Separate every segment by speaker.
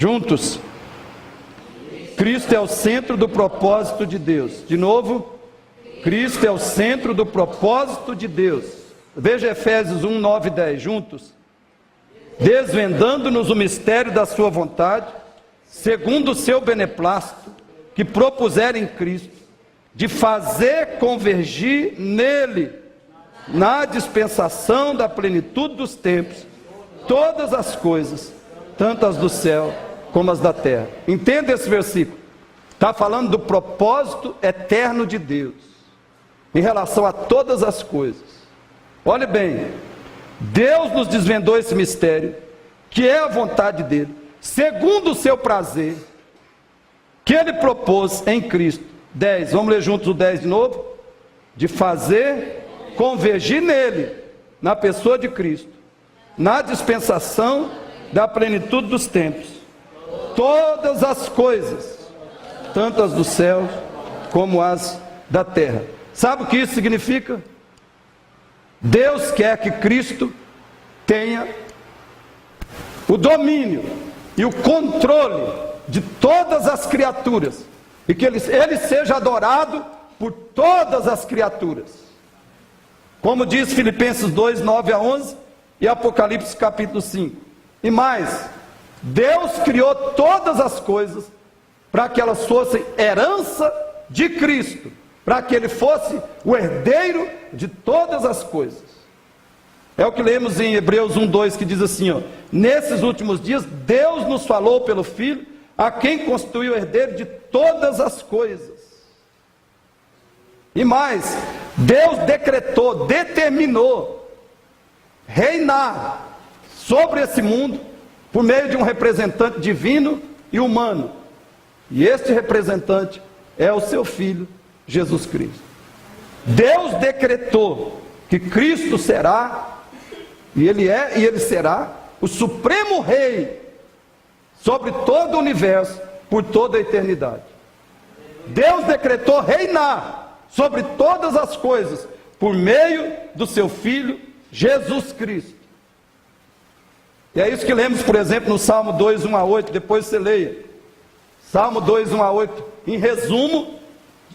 Speaker 1: Juntos. Cristo é o centro do propósito de Deus. De novo, Cristo é o centro do propósito de Deus. Veja Efésios 1, 9 e 10, juntos. Desvendando-nos o mistério da sua vontade, segundo o seu beneplácito, que propuser em Cristo, de fazer convergir nele, na dispensação da plenitude dos tempos, todas as coisas, tanto as do céu como as da terra. Entenda esse versículo. Está falando do propósito eterno de Deus, em relação a todas as coisas. Olhe bem, Deus nos desvendou esse mistério, que é a vontade dele, segundo o seu prazer, que ele propôs em Cristo. 10, vamos ler juntos o 10 de novo. De fazer convergir nele, na pessoa de Cristo, na dispensação da plenitude dos tempos, todas as coisas, tanto as do céu como as da terra. Sabe o que isso significa? Deus quer que Cristo tenha o domínio e o controle de todas as criaturas, e que ele seja adorado por todas as criaturas, como diz Filipenses 2, 9 a 11 e Apocalipse capítulo 5. E mais, Deus criou todas as coisas para que elas fossem herança de Cristo, para que ele fosse o herdeiro de todas as coisas. É o que lemos em Hebreus 1:2, que diz assim, ó: nesses últimos dias Deus nos falou pelo Filho, a quem constituiu o herdeiro de todas as coisas. E mais, Deus decretou, determinou reinar sobre esse mundo por meio de um representante divino e humano. E este representante é o seu Filho, Jesus Cristo. Deus decretou que Cristo será, e Ele é e Ele será, o supremo Rei sobre todo o universo, por toda a eternidade. Deus decretou reinar sobre todas as coisas, por meio do seu Filho, Jesus Cristo. E é isso que lemos, por exemplo, no Salmo 2, 1 a 8, depois você leia. Salmo 2, 1 a 8, em resumo,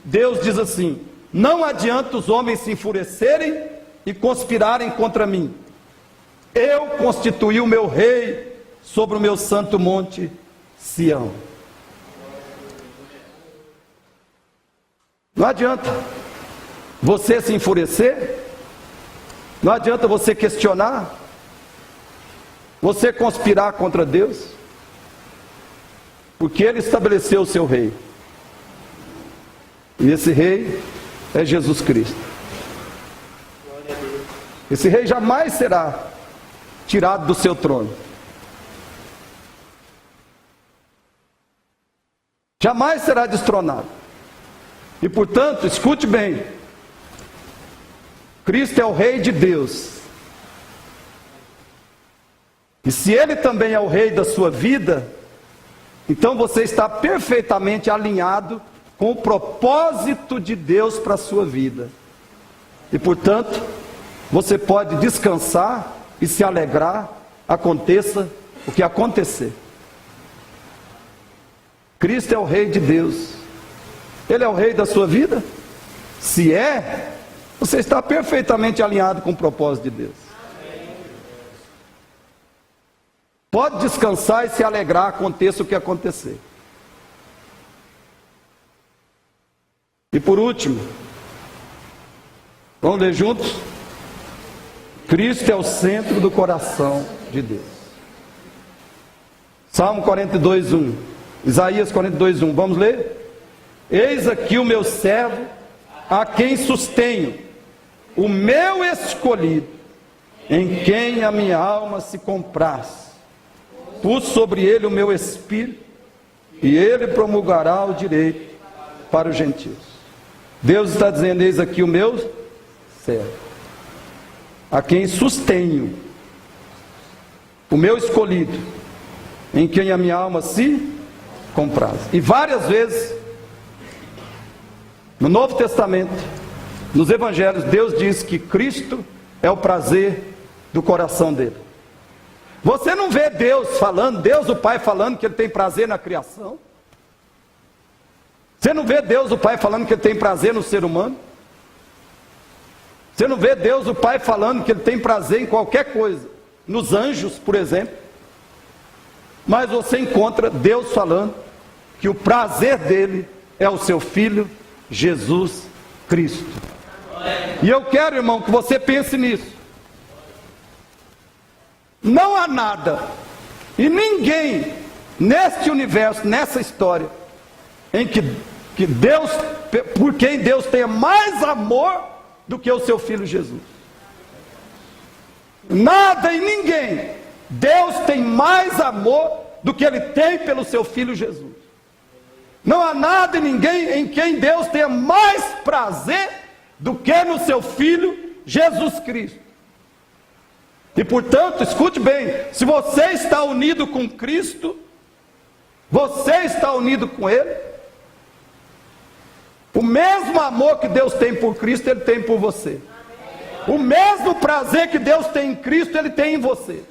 Speaker 1: Deus diz assim: não adianta os homens se enfurecerem e conspirarem contra mim. Eu constituí o meu rei sobre o meu santo monte Sião. Não adianta você se enfurecer, não adianta você questionar, você conspirar contra Deus, porque Ele estabeleceu o seu rei, e esse rei é Jesus Cristo. Esse rei jamais será tirado do seu trono, jamais será destronado. E portanto, escute bem, Cristo é o Rei de Deus, e se Ele também é o Rei da sua vida, então você está perfeitamente alinhado com o propósito de Deus para a sua vida, e portanto, você pode descansar e se alegrar, aconteça o que acontecer. Cristo é o Rei de Deus. Ele é o Rei da sua vida? Se é, você está perfeitamente alinhado com o propósito de Deus. Pode descansar e se alegrar, aconteça o que acontecer. E por último, vamos ler juntos? Cristo é o centro do coração de Deus. Salmo 42, 1. Isaías 42, 1. Vamos ler? Eis aqui o meu servo, a quem sustenho, o meu escolhido, em quem a minha alma se compraz. Pus sobre ele o meu espírito, e ele promulgará o direito para os gentios. Deus está dizendo: eis aqui o meu servo, a quem sustenho, o meu escolhido, em quem a minha alma se compraz. E várias vezes no Novo Testamento, nos Evangelhos, Deus diz que Cristo é o prazer do coração dele. Você não vê Deus falando, Deus o Pai falando que Ele tem prazer na criação? Você não vê Deus o Pai falando que Ele tem prazer no ser humano? Você não vê Deus o Pai falando que Ele tem prazer em qualquer coisa, nos anjos, por exemplo? Mas você encontra Deus falando que o prazer dele é o seu Filho, Jesus Cristo. E eu quero, irmão, que você pense nisso. Não há nada e ninguém neste universo, nessa história, em que Deus, por quem Deus tenha mais amor do que o seu Filho Jesus. Nada e ninguém, Deus tem mais amor do que Ele tem pelo seu Filho Jesus. Não há nada e ninguém em quem Deus tenha mais prazer do que no seu Filho Jesus Cristo. E portanto, escute bem, se você está unido com Cristo, você está unido com Ele, o mesmo amor que Deus tem por Cristo, Ele tem por você. O mesmo prazer que Deus tem em Cristo, Ele tem em você.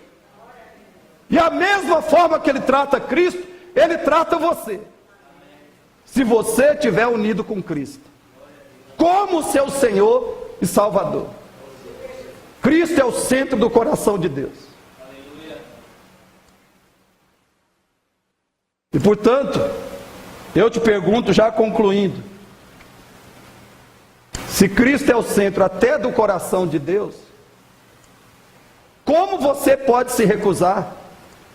Speaker 1: E a mesma forma que Ele trata Cristo, Ele trata você. Se você estiver unido com Cristo, como seu Senhor e Salvador. Cristo é o centro do coração de Deus. E portanto, eu te pergunto, já concluindo, se Cristo é o centro até do coração de Deus, como você pode se recusar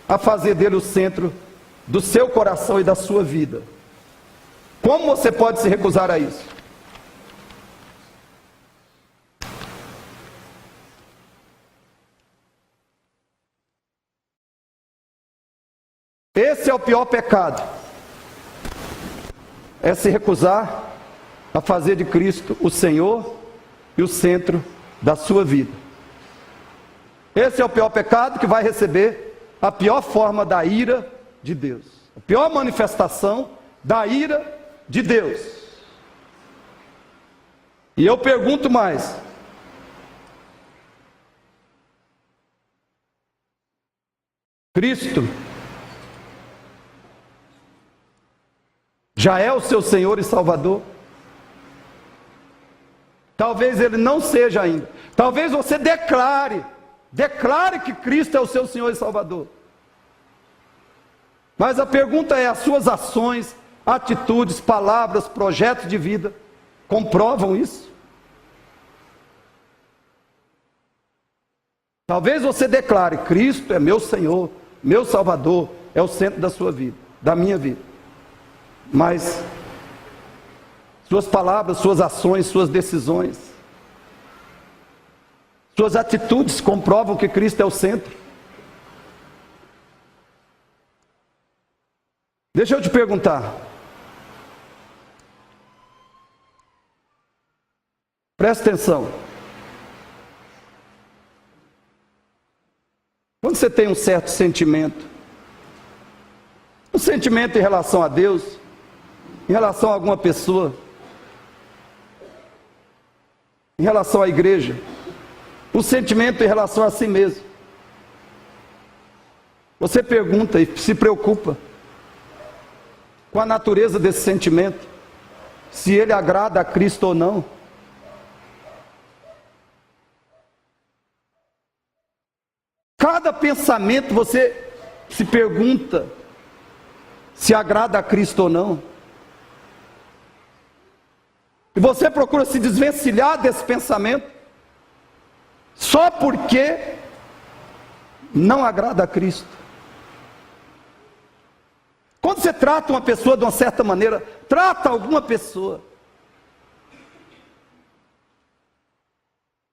Speaker 1: a fazer dele o centro do seu coração e da sua vida? Como você pode se recusar a isso? Esse é o pior pecado, é se recusar a fazer de Cristo o Senhor e o centro da sua vida. Esse é o pior pecado, que vai receber a pior forma da ira de Deus, a pior manifestação da ira de Deus. E eu pergunto mais: Cristo já é o seu Senhor e Salvador? Talvez Ele não seja ainda. Talvez você declare que Cristo é o seu Senhor e Salvador. Mas a pergunta é: as suas ações, atitudes, palavras, projetos de vida comprovam isso? Talvez você declare: Cristo é meu Senhor, meu Salvador, é o centro da sua vida, da minha vida. Mas suas palavras, suas ações, suas decisões, suas atitudes comprovam que Cristo é o centro. Deixa eu te perguntar. Presta atenção. Quando você tem um certo sentimento, um sentimento em relação a Deus, em relação a alguma pessoa, em relação à igreja, um sentimento em relação a si mesmo, você pergunta e se preocupa com a natureza desse sentimento, se ele agrada a Cristo ou não. Cada pensamento você se pergunta se agrada a Cristo ou não. E você procura se desvencilhar desse pensamento só porque não agrada a Cristo. Quando você trata uma pessoa de uma certa maneira, trata alguma pessoa,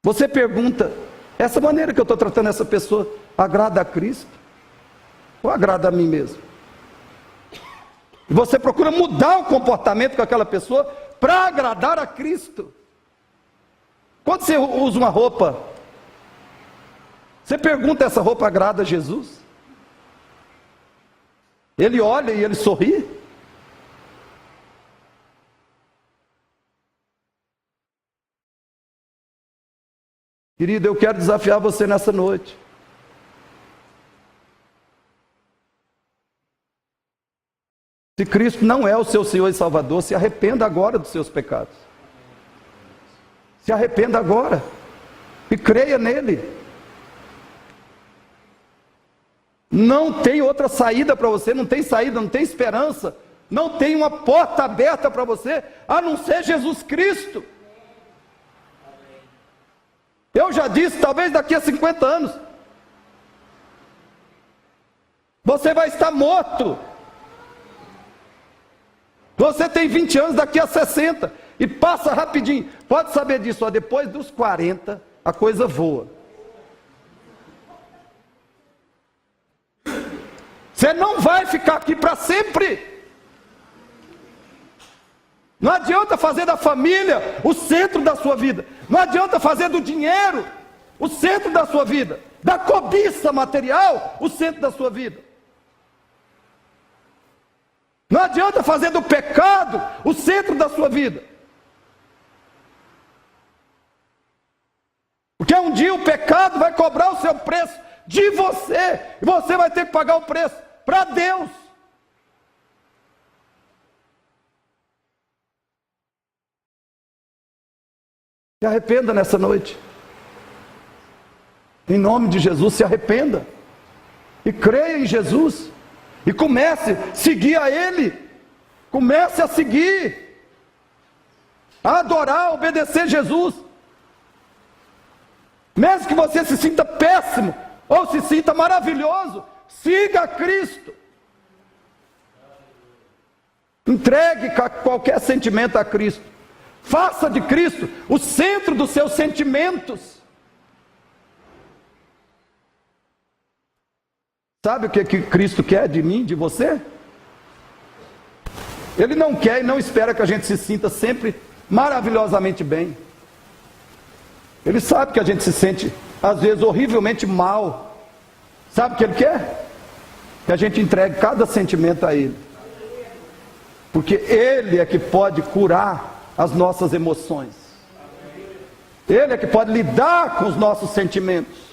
Speaker 1: você pergunta: essa maneira que eu estou tratando essa pessoa agrada a Cristo? Ou agrada a mim mesmo? E você procura mudar o comportamento com aquela pessoa para agradar a Cristo. Quando você usa uma roupa, você pergunta: essa roupa agrada a Jesus? Ele olha e ele sorri? Querido, eu quero desafiar você nessa noite Se Cristo não é o seu Senhor e Salvador, se arrependa agora dos seus pecados. Se arrependa agora e creia nele. Não tem outra saída para você, não tem saída, não tem esperança, não tem uma porta aberta para você, a não ser Jesus Cristo. Eu já disse, talvez daqui a 50 anos, você vai estar morto. Você tem 20 anos, daqui a 60, e passa rapidinho. Pode saber disso, ó, depois dos 40, a coisa voa. Você não vai ficar aqui para sempre. Não adianta fazer da família o centro da sua vida. Não adianta fazer do dinheiro o centro da sua vida. Da cobiça material o centro da sua vida. Não adianta fazer do pecado o centro da sua vida. Porque um dia o pecado vai cobrar o seu preço de você. E você vai ter que pagar o preço para Deus. Se arrependa nessa noite. Em nome de Jesus, se arrependa. E creia em Jesus. E comece a seguir a Ele. Comece a seguir. A adorar, a obedecer Jesus. Mesmo que você se sinta péssimo, ou se sinta maravilhoso, siga a Cristo. Entregue qualquer sentimento a Cristo. Faça de Cristo o centro dos seus sentimentos. Sabe o que Cristo quer de mim, de você? Ele não quer e não espera que a gente se sinta sempre maravilhosamente bem. Ele sabe que a gente se sente, às vezes, horrivelmente mal. Sabe o que Ele quer? Que a gente entregue cada sentimento a Ele. Porque Ele é que pode curar as nossas emoções. Ele é que pode lidar com os nossos sentimentos.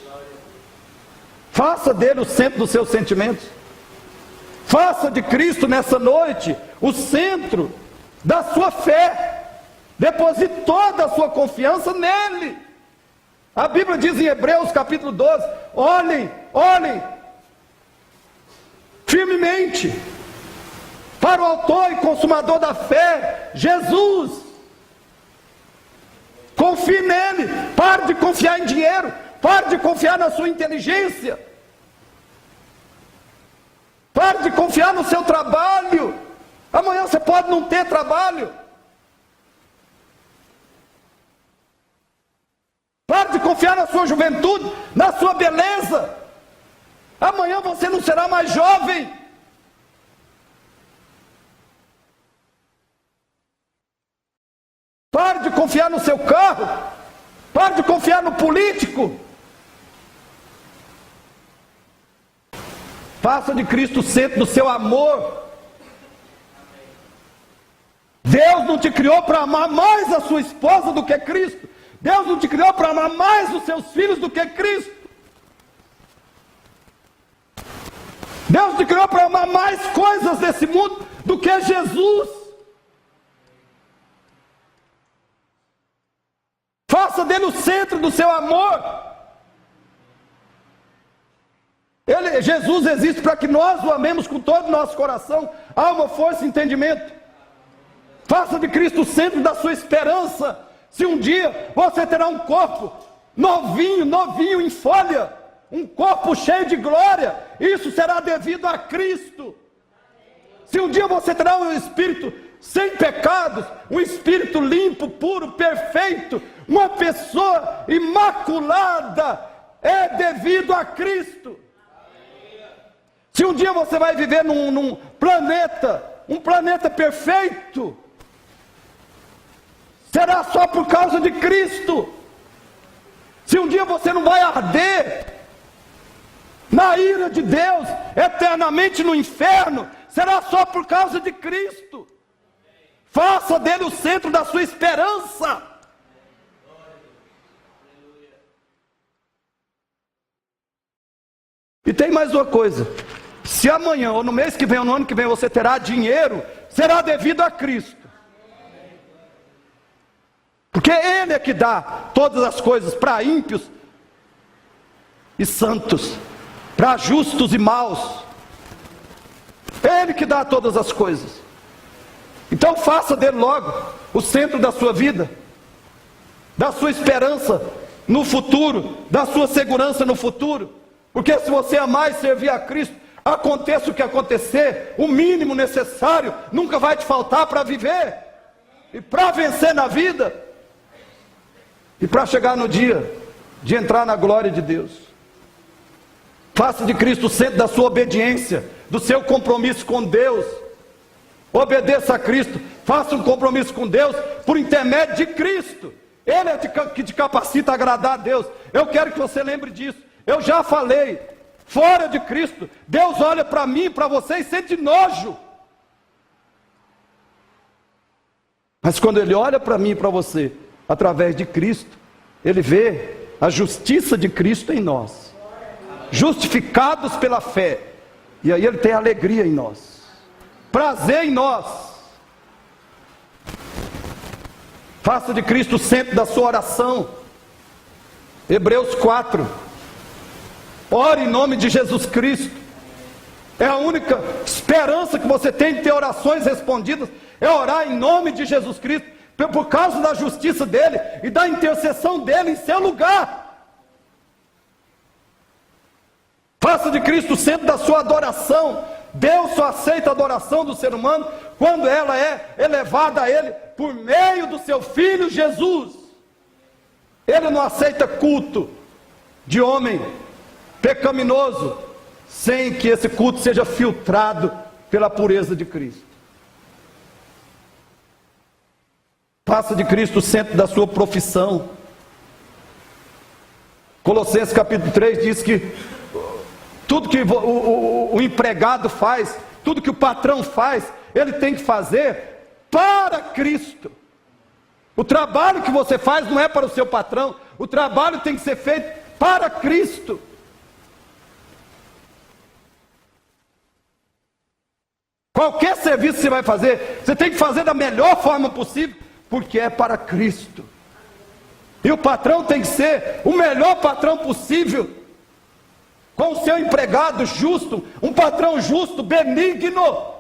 Speaker 1: Faça dele o centro dos seus sentimentos. Faça de Cristo nessa noite o centro da sua fé. Deposite toda a sua confiança nele. A Bíblia diz em Hebreus capítulo 12: olhem firmemente para o autor e consumador da fé, Jesus. Confie nele. Pare de confiar em dinheiro. Pare de confiar na sua inteligência. Pare de confiar no seu trabalho. Amanhã você pode não ter trabalho. Pare de confiar na sua juventude, na sua beleza. Amanhã você não será mais jovem. Pare de confiar no seu carro. Pare de confiar no político. Faça de Cristo o centro do seu amor. Deus não te criou para amar mais a sua esposa do que Cristo. Deus não te criou para amar mais os seus filhos do que Cristo. Deus te criou para amar mais coisas desse mundo do que Jesus. Faça dele o centro do seu amor. Jesus existe para que nós o amemos com todo o nosso coração, alma, força e entendimento. Faça de Cristo o centro da sua esperança. Se um dia você terá um corpo novinho em folha, um corpo cheio de glória, isso será devido a Cristo. Se um dia você terá um espírito sem pecados, um espírito limpo, puro, perfeito, uma pessoa imaculada, é devido a Cristo. Se um dia você vai viver num planeta, um planeta perfeito, será só por causa de Cristo. Se um dia você não vai arder na ira de Deus, eternamente no inferno, será só por causa de Cristo. Faça dele o centro da sua esperança. E tem mais uma coisa. Se amanhã, ou no mês que vem, ou no ano que vem, você terá dinheiro, será devido a Cristo. Porque Ele é que dá todas as coisas para ímpios e santos, para justos e maus. Ele que dá todas as coisas. Então faça dele logo o centro da sua vida, da sua esperança no futuro, da sua segurança no futuro. Porque se você amar e servir a Cristo, aconteça o que acontecer, o mínimo necessário nunca vai te faltar para viver e para vencer na vida e para chegar no dia de entrar na glória de Deus. Faça de Cristo o centro da sua obediência, do seu compromisso com Deus. Obedeça a Cristo, faça um compromisso com Deus por intermédio de Cristo. Ele é que te capacita a agradar a Deus. Eu quero que você lembre disso. Eu já falei, fora de Cristo, Deus olha para mim e para você e sente nojo. Mas quando Ele olha para mim e para você, através de Cristo, Ele vê a justiça de Cristo em nós, justificados pela fé, e aí Ele tem alegria em nós, prazer em nós. Faça de Cristo o centro da sua oração. Hebreus 4. Ore em nome de Jesus Cristo. É a única esperança que você tem de ter orações respondidas, é orar em nome de Jesus Cristo, por causa da justiça dele e da intercessão dele em seu lugar. Faça de Cristo o centro da sua adoração. Deus só aceita a adoração do ser humano quando ela é elevada a Ele por meio do seu Filho Jesus. Ele não aceita culto de homem pecaminoso sem que esse culto seja filtrado pela pureza de Cristo. Faça de Cristo o centro da sua profissão. Colossenses capítulo 3 diz que tudo que o empregado faz, tudo que o patrão faz, ele tem que fazer para Cristo. O trabalho que você faz não é para o seu patrão, o trabalho tem que ser feito para Cristo. Qualquer serviço que você vai fazer, você tem que fazer da melhor forma possível, porque é para Cristo. E o patrão tem que ser o melhor patrão possível, com o seu empregado justo, um patrão justo, benigno,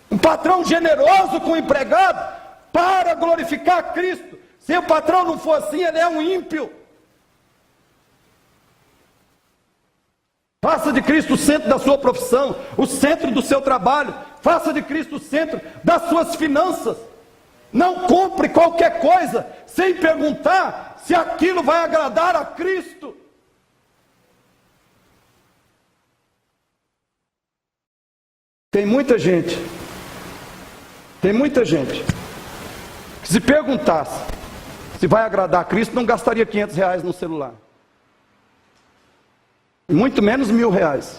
Speaker 1: um patrão generoso com o empregado, para glorificar Cristo. Se o patrão não for assim, ele é um ímpio. Faça de Cristo o centro da sua profissão, o centro do seu trabalho. Faça de Cristo o centro das suas finanças. Não compre qualquer coisa sem perguntar se aquilo vai agradar a Cristo. Tem muita gente que se perguntasse se vai agradar a Cristo, não gastaria R$500 no celular, muito menos R$1.000.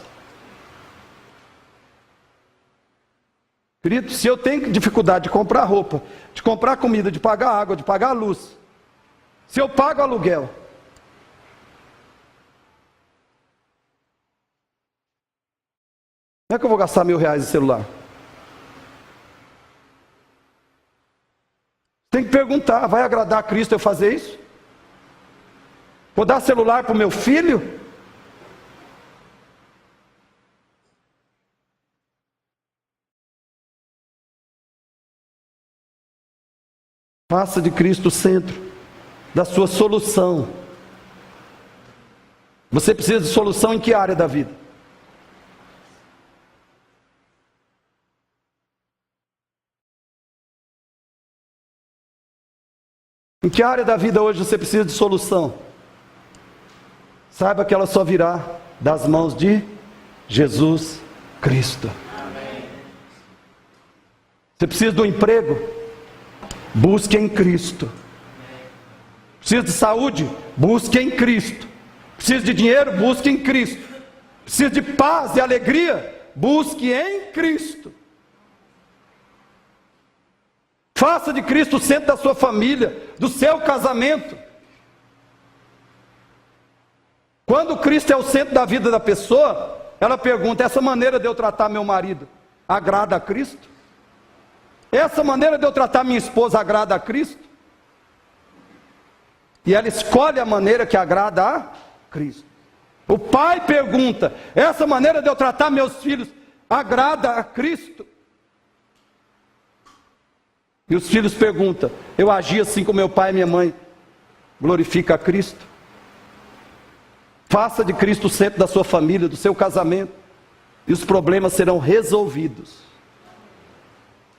Speaker 1: Querido, se eu tenho dificuldade de comprar roupa, de comprar comida, de pagar água, de pagar luz, se eu pago aluguel, não é que eu vou gastar R$1.000 em celular? Tem que perguntar, vai agradar a Cristo eu fazer isso? Vou dar celular para o meu filho? Faça de Cristo o centro da sua solução. Você precisa de solução em que área da vida? Em que área da vida hoje você precisa de solução? Saiba que ela só virá das mãos de Jesus Cristo. Amém. Você precisa de um emprego? Busque em Cristo. Precisa de saúde? Busque em Cristo. Precisa de dinheiro? Busque em Cristo. Precisa de paz e alegria? Busque em Cristo. Faça de Cristo o centro da sua família, do seu casamento. Quando Cristo é o centro da vida da pessoa, ela pergunta: essa maneira de eu tratar meu marido agrada a Cristo? Essa maneira de eu tratar minha esposa agrada a Cristo? E ela escolhe a maneira que agrada a Cristo. O pai pergunta: essa maneira de eu tratar meus filhos agrada a Cristo? E os filhos perguntam: eu agi assim com meu pai e minha mãe, glorifica a Cristo? Faça de Cristo o centro da sua família, do seu casamento, e os problemas serão resolvidos.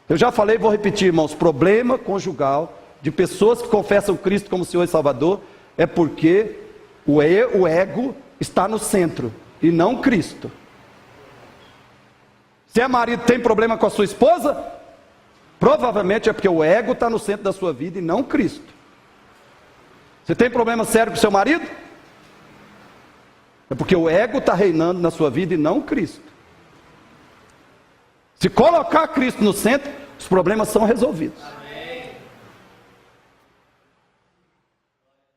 Speaker 1: Eu já falei e vou repetir, irmãos: problema conjugal de pessoas que confessam Cristo como Senhor e Salvador é porque o ego está no centro e não Cristo. Se é marido, tem problema com a sua esposa, provavelmente é porque o ego está no centro da sua vida e não Cristo. Você tem problema sério com o seu marido? É porque o ego está reinando na sua vida e não Cristo. Se colocar Cristo no centro, os problemas são resolvidos.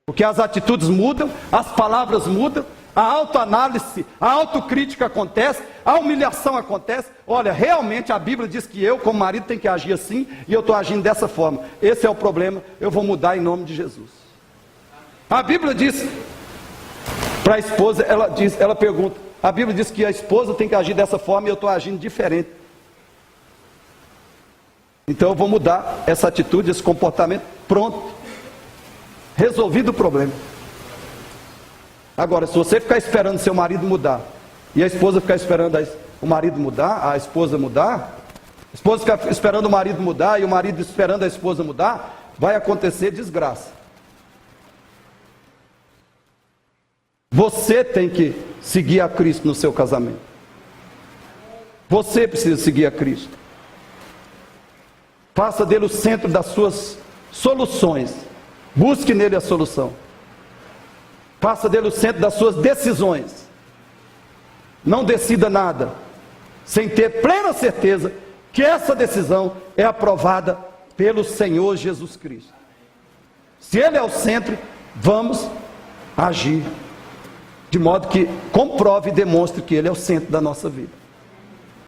Speaker 1: Porque as atitudes mudam, as palavras mudam, a autoanálise, a autocrítica acontece, a humilhação acontece. Olha, realmente a Bíblia diz que eu, como marido, tenho que agir assim, e eu estou agindo dessa forma. Esse é o problema, eu vou mudar em nome de Jesus. A Bíblia diz para a esposa, ela pergunta, a Bíblia diz que a esposa tem que agir dessa forma e eu estou agindo diferente. Então eu vou mudar essa atitude, esse comportamento. Pronto, resolvido o problema. Agora, se você ficar esperando seu marido mudar, e a esposa ficar esperando o marido mudar, a esposa mudar, a esposa ficar esperando o marido mudar, e o marido esperando a esposa mudar, vai acontecer desgraça. Você tem que seguir a Cristo no seu casamento. Você precisa seguir a Cristo. Faça dele o centro das suas soluções. Busque nele a solução. Faça dele o centro das suas decisões. Não decida nada sem ter plena certeza que essa decisão é aprovada pelo Senhor Jesus Cristo. Se ele é o centro, vamos agir de modo que comprove e demonstre que ele é o centro da nossa vida.